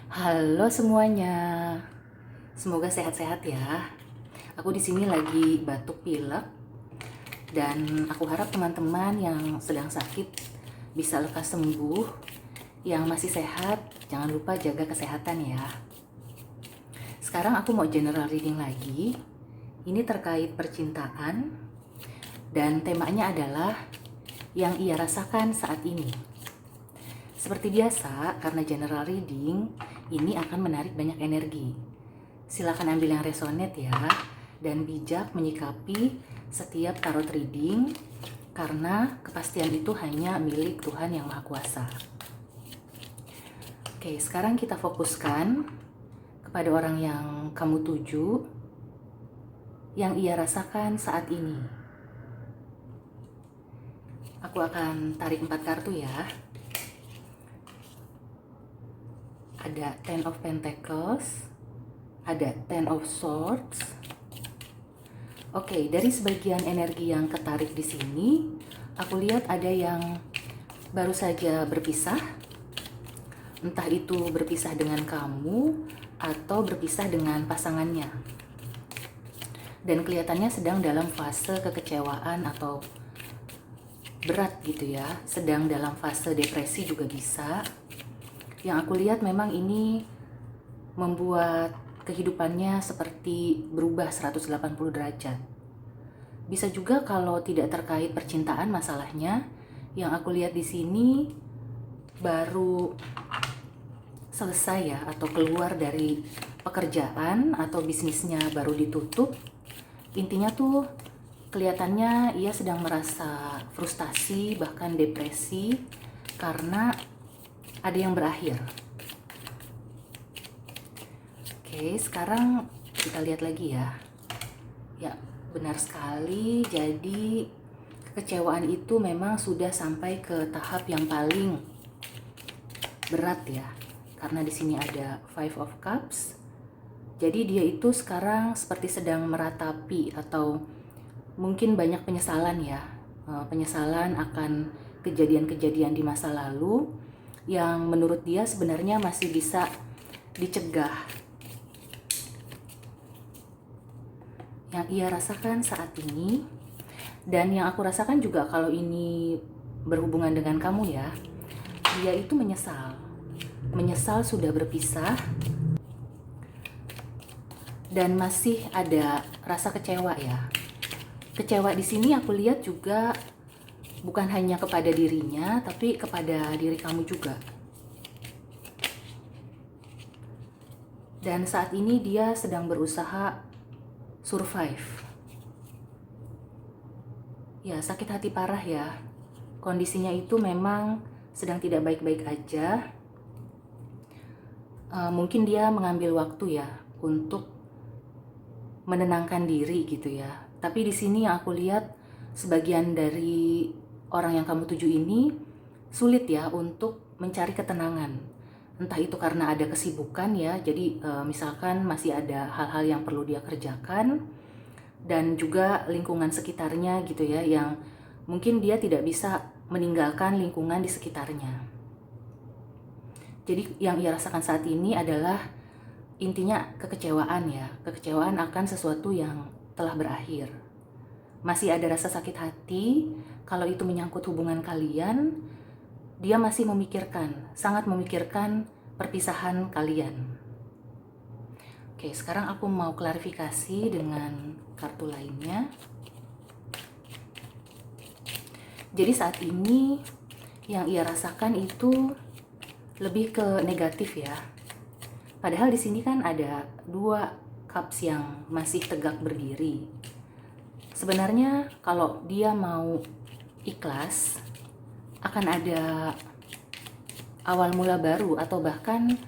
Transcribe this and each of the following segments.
Halo semuanya, semoga sehat-sehat ya. Aku di sini lagi batuk pilek dan aku harap teman-teman yang sedang sakit bisa lekas sembuh. Yang masih sehat, jangan lupa jaga kesehatan ya. Sekarang aku mau general reading lagi. Ini terkait percintaan dan temanya adalah yang ia rasakan saat ini. Seperti biasa, karena general reading, ini akan menarik banyak energi. Silakan ambil yang resonate ya, dan bijak menyikapi setiap tarot reading, karena kepastian itu hanya milik Tuhan Yang Maha Kuasa. Oke, sekarang kita fokuskan kepada orang yang kamu tuju, yang ia rasakan saat ini. Aku akan tarik 4 kartu ya. Ada Ten of Pentacles, ada Ten of Swords. Oke, dari sebagian energi yang ketarik di sini, aku lihat ada yang baru saja berpisah. Entah itu berpisah dengan kamu atau berpisah dengan pasangannya. Dan kelihatannya sedang dalam fase kekecewaan atau berat gitu ya, sedang dalam fase depresi juga bisa. Yang aku lihat memang ini membuat kehidupannya seperti berubah 180 derajat. Bisa juga kalau tidak terkait percintaan masalahnya, yang aku lihat di sini baru selesai ya, atau keluar dari pekerjaan atau bisnisnya baru ditutup. Intinya tuh kelihatannya ia sedang merasa frustasi bahkan depresi karena ada yang berakhir. Oke, sekarang kita lihat lagi ya. Ya, benar sekali. Jadi kekecewaan itu memang sudah sampai ke tahap yang paling berat ya. Karena di sini ada Five of Cups. Jadi dia itu sekarang seperti sedang meratapi atau mungkin banyak penyesalan ya. Penyesalan akan kejadian-kejadian di masa lalu yang menurut dia sebenarnya masih bisa dicegah. Yang ia rasakan saat ini, dan yang aku rasakan juga kalau ini berhubungan dengan kamu ya, dia itu menyesal sudah berpisah dan masih ada rasa kecewa ya. Kecewa di sini aku lihat juga bukan hanya kepada dirinya, tapi kepada diri kamu juga. Dan saat ini dia sedang berusaha survive. Ya, sakit hati parah ya. Kondisinya itu memang sedang tidak baik-baik aja. Mungkin dia mengambil waktu ya untuk menenangkan diri gitu ya. Tapi di sini yang aku lihat sebagian dari orang yang kamu tuju ini sulit ya untuk mencari ketenangan. Entah itu karena ada kesibukan ya, jadi misalkan masih ada hal-hal yang perlu dia kerjakan, dan juga lingkungan sekitarnya gitu ya, yang mungkin dia tidak bisa meninggalkan lingkungan di sekitarnya. Jadi yang ia rasakan saat ini adalah intinya kekecewaan ya, kekecewaan akan sesuatu yang telah berakhir. Masih ada rasa sakit hati kalau itu menyangkut hubungan kalian. Dia masih sangat memikirkan perpisahan kalian. Oke, sekarang aku mau klarifikasi dengan kartu lainnya. Jadi saat ini yang ia rasakan itu lebih ke negatif ya. Padahal di sini kan ada 2 cups yang masih tegak berdiri. Sebenarnya kalau dia mau ikhlas, akan ada awal mula baru, atau bahkan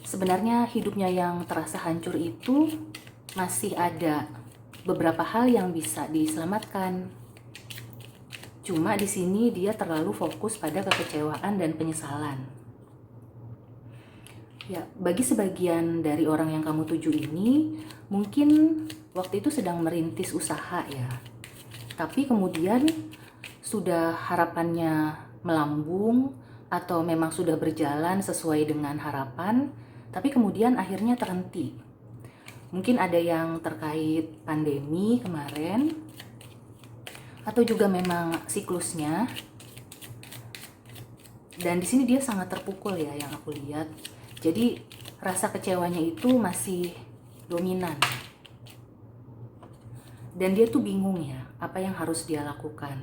sebenarnya hidupnya yang terasa hancur itu masih ada beberapa hal yang bisa diselamatkan. Cuma di sini dia terlalu fokus pada kekecewaan dan penyesalan. Ya, bagi sebagian dari orang yang kamu tuju ini, mungkin waktu itu sedang merintis usaha ya. Tapi kemudian sudah harapannya melambung atau memang sudah berjalan sesuai dengan harapan, tapi kemudian akhirnya terhenti. Mungkin ada yang terkait pandemi kemarin, atau juga memang siklusnya. Dan di sini dia sangat terpukul ya yang aku lihat. Jadi rasa kecewanya itu masih dominan. Dan dia tuh bingung ya, apa yang harus dia lakukan.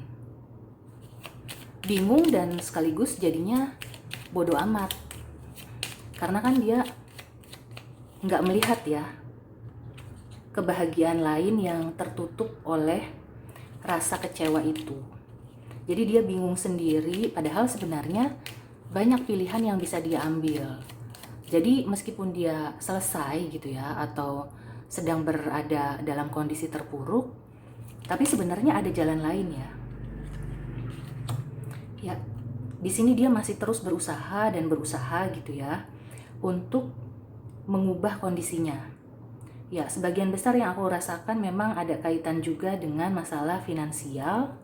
Bingung dan sekaligus jadinya bodoh amat. Karena kan dia nggak melihat ya kebahagiaan lain yang tertutup oleh rasa kecewa itu. Jadi dia bingung sendiri, padahal sebenarnya banyak pilihan yang bisa dia ambil. Jadi meskipun dia selesai gitu ya, atau sedang berada dalam kondisi terpuruk, tapi sebenarnya ada jalan lain ya. Ya, di sini dia masih terus berusaha dan berusaha gitu ya, untuk mengubah kondisinya. Ya, sebagian besar yang aku rasakan memang ada kaitan juga dengan masalah finansial.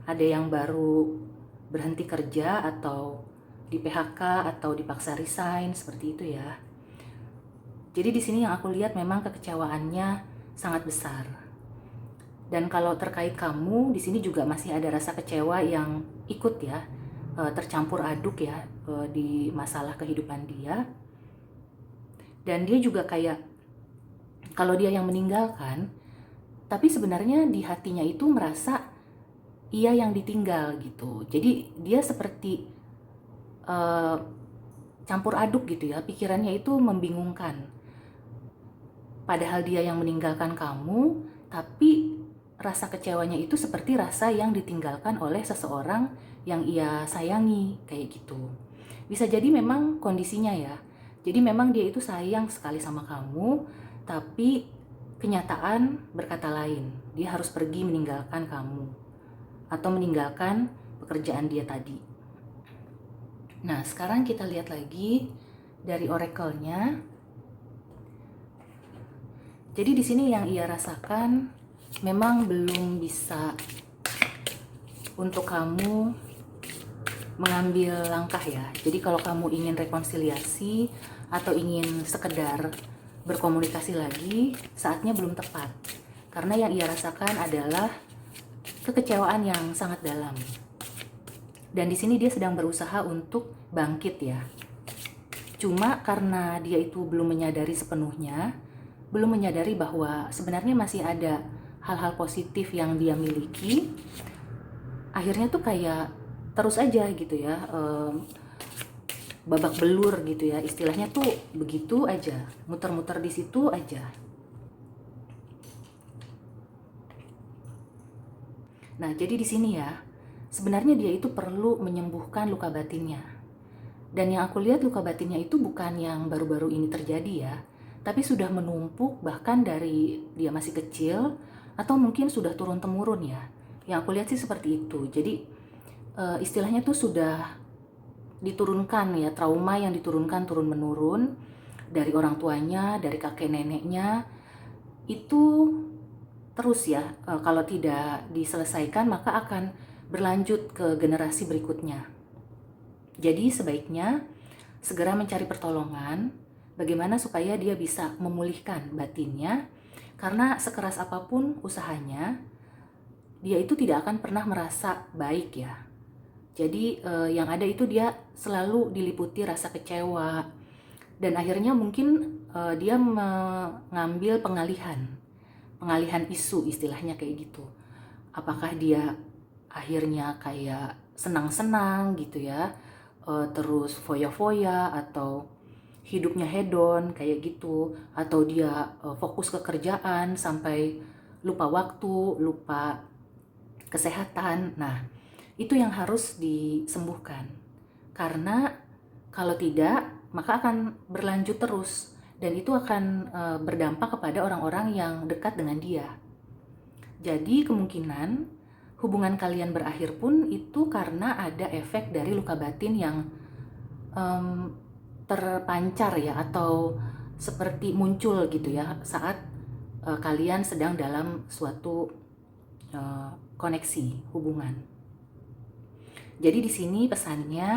Ada yang baru berhenti kerja atau di PHK atau dipaksa resign seperti itu ya. Jadi di sini yang aku lihat memang kekecewaannya sangat besar. Dan kalau terkait kamu, di sini juga masih ada rasa kecewa yang ikut ya, tercampur aduk ya di masalah kehidupan dia. Dan dia juga kayak kalau dia yang meninggalkan, tapi sebenarnya di hatinya itu merasa ia yang ditinggal gitu. Jadi dia seperti campur aduk gitu ya, pikirannya itu membingungkan. Padahal dia yang meninggalkan kamu, tapi rasa kecewanya itu seperti rasa yang ditinggalkan oleh seseorang yang ia sayangi, kayak gitu. Bisa jadi memang kondisinya ya. Jadi memang dia itu sayang sekali sama kamu, tapi kenyataan berkata lain. Dia harus pergi meninggalkan kamu atau meninggalkan pekerjaan dia tadi. Nah, sekarang kita lihat lagi dari oracle-nya. Jadi di sini yang ia rasakan memang belum bisa untuk kamu mengambil langkah ya. Jadi kalau kamu ingin rekonsiliasi atau ingin sekedar berkomunikasi lagi, saatnya belum tepat. Karena yang ia rasakan adalah kekecewaan yang sangat dalam. Dan di sini dia sedang berusaha untuk bangkit ya. Cuma karena dia itu belum menyadari sepenuhnya, belum menyadari bahwa sebenarnya masih ada hal-hal positif yang dia miliki, akhirnya tuh kayak terus aja gitu ya, babak belur gitu ya, istilahnya tuh begitu aja, muter-muter di situ aja. Nah, jadi di sini ya, sebenarnya dia itu perlu menyembuhkan luka batinnya. Dan yang aku lihat luka batinnya itu bukan yang baru-baru ini terjadi ya, tapi sudah menumpuk bahkan dari dia masih kecil atau mungkin sudah turun-temurun ya. Yang aku lihat sih seperti itu. Jadi istilahnya tuh sudah diturunkan ya, trauma yang diturunkan turun-menurun dari orang tuanya, dari kakek neneknya. Itu terus ya, kalau tidak diselesaikan maka akan berlanjut ke generasi berikutnya. Jadi sebaiknya segera mencari pertolongan bagaimana supaya dia bisa memulihkan batinnya, karena sekeras apapun usahanya, dia itu tidak akan pernah merasa baik ya. Jadi yang ada itu dia selalu diliputi rasa kecewa, dan akhirnya mungkin dia mengambil pengalihan isu, istilahnya kayak gitu. Apakah dia akhirnya kayak senang-senang gitu ya, terus foya-foya, atau hidupnya hedon kayak gitu, atau dia fokus ke kerjaan sampai lupa waktu, lupa kesehatan. Nah, itu yang harus disembuhkan. Karena kalau tidak, maka akan berlanjut terus, dan itu akan berdampak kepada orang-orang yang dekat dengan dia. Jadi kemungkinan hubungan kalian berakhir pun itu karena ada efek dari luka batin yang terpancar ya, atau seperti muncul gitu ya saat kalian sedang dalam suatu koneksi hubungan. Jadi di sini pesannya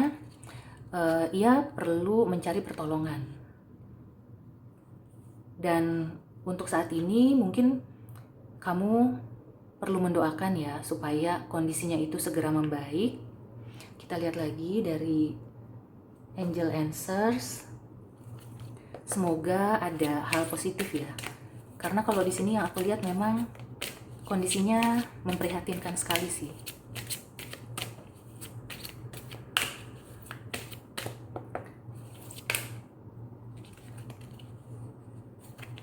ia perlu mencari pertolongan. Dan untuk saat ini mungkin kamu perlu mendoakan ya supaya kondisinya itu segera membaik. Kita lihat lagi dari Angel Answers. Semoga ada hal positif ya. Karena kalau di sini yang aku lihat memang kondisinya memprihatinkan sekali sih.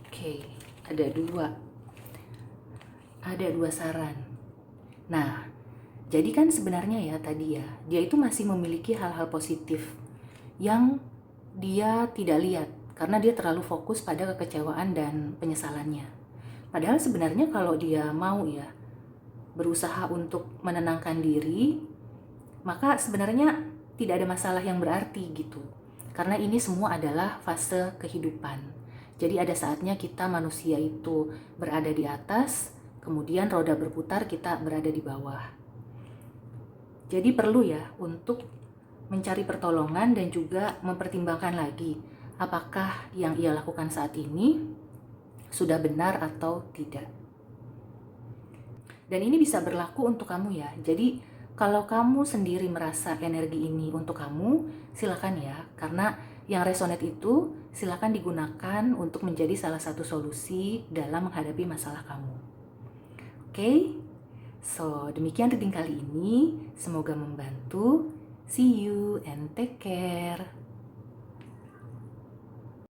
Oke, ada dua saran. Nah, jadi kan sebenarnya ya tadi ya, dia itu masih memiliki hal-hal positif yang dia tidak lihat karena dia terlalu fokus pada kekecewaan dan penyesalannya. Padahal sebenarnya kalau dia mau ya berusaha untuk menenangkan diri, maka sebenarnya tidak ada masalah yang berarti gitu. Karena ini semua adalah fase kehidupan. Jadi ada saatnya kita manusia itu berada di atas, kemudian roda berputar, kita berada di bawah. Jadi perlu ya untuk mencari pertolongan dan juga mempertimbangkan lagi apakah yang ia lakukan saat ini sudah benar atau tidak. Dan ini bisa berlaku untuk kamu ya. Jadi kalau kamu sendiri merasa energi ini untuk kamu, silakan ya. Karena yang resonate itu silakan digunakan untuk menjadi salah satu solusi dalam menghadapi masalah kamu. Oke? So, demikian reading kali ini. Semoga membantu. See you and take care.